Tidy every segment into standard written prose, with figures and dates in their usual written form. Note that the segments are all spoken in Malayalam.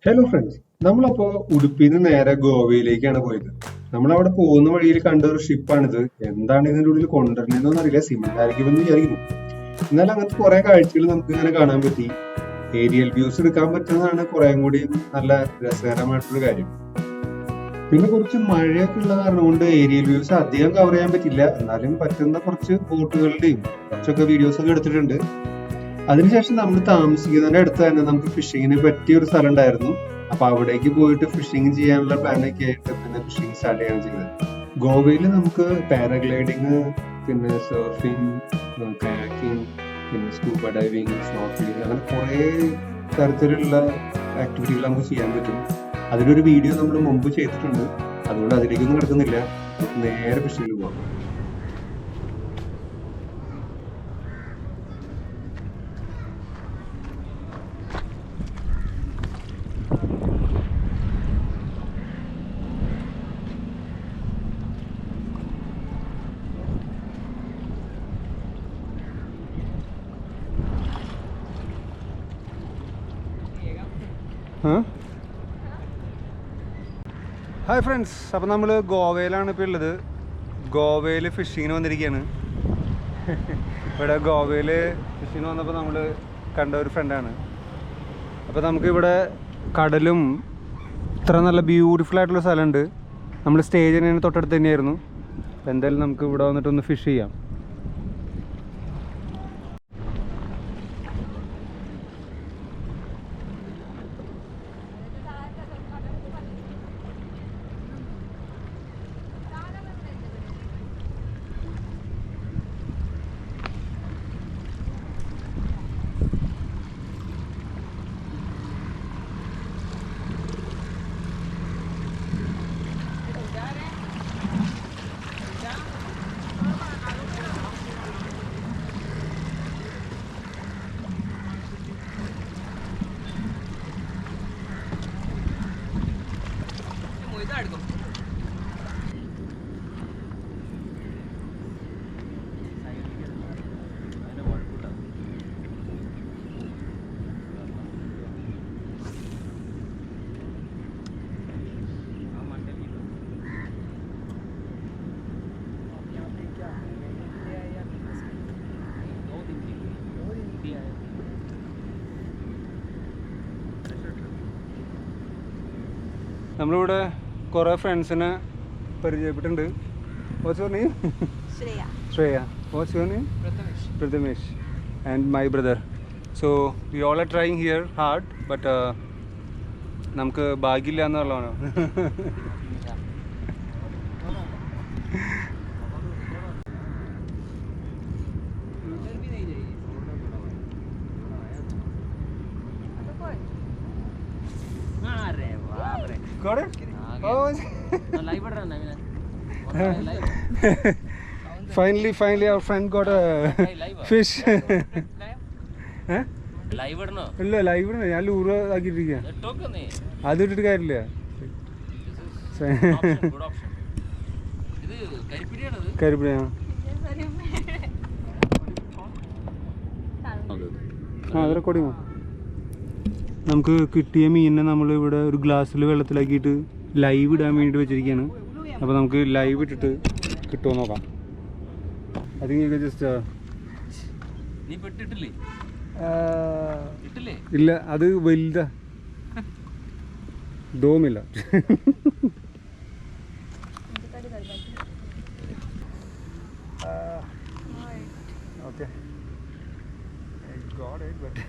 ഹലോ ഫ്രണ്ട്സ്, നമ്മളപ്പോ ഉടുപ്പിന്ന് നേരെ ഗോവയിലേക്കാണ് പോയത്. നമ്മൾ അവിടെ പോകുന്ന വഴിയിൽ കണ്ട ഒരു ഷിപ്പാണിത്. എന്താണ് ഇതിന്റെ ഉള്ളിൽ കൊണ്ടുവരുന്നതെന്ന് അറിയില്ല, സിമെന്റ് ആയിരിക്കുമെന്ന് വിചാരിക്കുന്നു. എന്നാൽ അങ്ങനത്തെ കുറെ കാഴ്ചകൾ നമുക്ക് ഇങ്ങനെ കാണാൻ പറ്റി. ഏരിയൽ വ്യൂസ് എടുക്കാൻ പറ്റുന്നതാണ് കുറെ കൂടി നല്ല രസകരമായിട്ടുള്ള കാര്യം. പിന്നെ കുറച്ച് മഴയൊക്കെ ഉള്ള കാരണം കൊണ്ട് ഏരിയൽ വ്യൂസ് അധികം കവർ ചെയ്യാൻ പറ്റില്ല. എന്നാലും പറ്റുന്ന കുറച്ച് ബോട്ടുകളുടെയും കുറച്ചൊക്കെ വീഡിയോസ് ഒക്കെ എടുത്തിട്ടുണ്ട്. അതിനുശേഷം നമ്മൾ താമസിക്കുന്നതിന്റെ അടുത്ത് തന്നെ നമുക്ക് ഫിഷിങ്ങിന് പറ്റിയ ഒരു സ്ഥലം ഉണ്ടായിരുന്നു. അപ്പൊ അവിടേക്ക് പോയിട്ട് ഫിഷിങ് ചെയ്യാനുള്ള പ്ലാനൊക്കെ ആയിട്ട് പിന്നെ ഫിഷിങ് സ്റ്റാർട്ട് ചെയ്യാണ് ചെയ്തത്. ഗോവയിൽ നമുക്ക് പാരഗ്ലൈഡിങ്, പിന്നെ സർഫിങ്, കയാക്കിങ്, പിന്നെ സ്കൂബ ഡൈവിങ്, സ്നോർക്കലിംഗ്, അങ്ങനെ കുറെ തരത്തിലുള്ള ആക്ടിവിറ്റികൾ നമുക്ക് ചെയ്യാൻ പറ്റും. അതിലൊരു വീഡിയോ നമ്മൾ മുമ്പ് ചെയ്തിട്ടുണ്ട്, അതുകൊണ്ട് അതിലേക്കൊന്നും കിടക്കുന്നില്ല. നമുക്ക് നേരെ ഫിഷിങ്ങിൽ പോകാം. ഹായ് ഫ്രണ്ട്സ്, അപ്പോൾ നമ്മൾ ഗോവയിലാണ് ഇപ്പോൾ ഉള്ളത്. ഗോവയിൽ ഫിഷിങ്ങിന് വന്നിരിക്കുകയാണ്. ഇവിടെ ഗോവയിൽ ഫിഷിങ്ങിന് വന്നപ്പോൾ നമ്മൾ കണ്ട ഒരു ഫ്രണ്ടാണ്. അപ്പോൾ നമുക്കിവിടെ കടലും ഇത്ര നല്ല ബ്യൂട്ടിഫുൾ ആയിട്ടുള്ള സ്ഥലമുണ്ട്. നമ്മൾ സ്റ്റേ ചെയ്യുന്നതിന് തൊട്ടടുത്ത് തന്നെയായിരുന്നു. അപ്പോൾ എന്തായാലും നമുക്ക് ഇവിടെ വന്നിട്ടൊന്ന് ഫിഷ് ചെയ്യാം. നമ്മളിവിടെ കുറേ ഫ്രണ്ട്സിനെ പരിചയപ്പെട്ടിട്ടുണ്ട്. What's your name? Shreya. What's your name? Prathamesh. And my brother. So we all are trying here hard, but നമുക്ക് ഭാഗ്യമില്ല എന്നുള്ളതാണ്. Got it? Oh. Finally our friend got a fish. ഇല്ല, ലൈവ് ഇടണോ? ഞാൻ ലൂറ് ആക്കിയിട്ടിരിക്കുക. അത് ഇട്ടിട്ട് കാര്യമില്ല. കരിപ്പിടിയാ. അത് റെക്കോർഡിങ്ങോ? നമുക്ക് കിട്ടിയ മീനിനെ നമ്മളിവിടെ ഒരു ഗ്ലാസ്സിൽ വെള്ളത്തിലാക്കിയിട്ട് ലൈവ് ഇടാൻ വേണ്ടിയിട്ട് വെച്ചിരിക്കുകയാണ്. അപ്പോൾ നമുക്ക് ലൈവ് ഇട്ടിട്ട് കിട്ടുമോ നോക്കാം. അതിന് ജസ്റ്റ് ഇല്ല, അത് വലുതാ, ഡോമില്ല. Okay, got it, but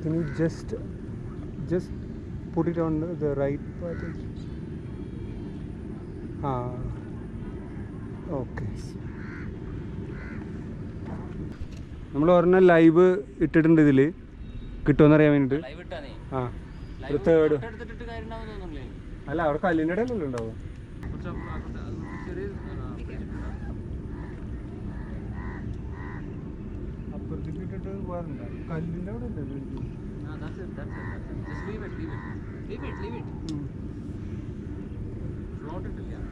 can you just put it on the right part? Okay. നമ്മൾ ഒരെണ്ണം ലൈവ് ഇട്ടിട്ടുണ്ട്. ഇതിൽ കിട്ടുമെന്ന് അറിയാൻ വേണ്ടിയിട്ട്. ഒരു തേർഡ് അല്ല, അവിടെ കല്ലിൻ്റെ ഇടയിലല്ലോ ഉണ്ടാവും. അപ്പുറത്തേക്ക് ഇട്ടിട്ട് പോകാറുണ്ട്. കല്ലിൻ്റെ അവിടെ അല്ലേ? Just leave it. Float it, yeah.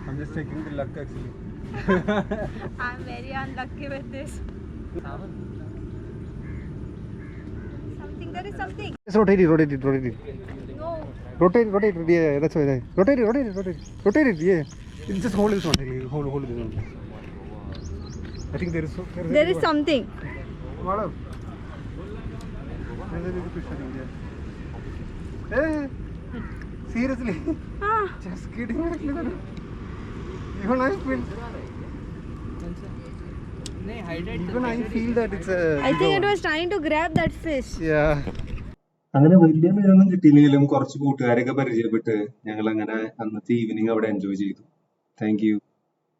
I'm just taking the luck actually. I'm very unlucky with this. There is something. Just rotate it. No. Rotate it. Yeah, that's why. Rotate it. Yeah. Just hold this one. Hold this one. I think there is Something. Madam. There's a little fish in there. Hey, seriously? Ah. Just kidding. Even I feel. Even I feel that it's a. I think it was trying to grab that fish. Yeah. അങ്ങനെ വലിയ മീനൊന്നും കിട്ടിയില്ലെങ്കിലും കുറച്ച് കൂട്ടുകാരൊക്കെ പരിചയപ്പെട്ട് ഞങ്ങൾ അങ്ങനെ അന്നത്തെ ഈവനിങ് അവിടെ എൻജോയ് ചെയ്തു. Thank you.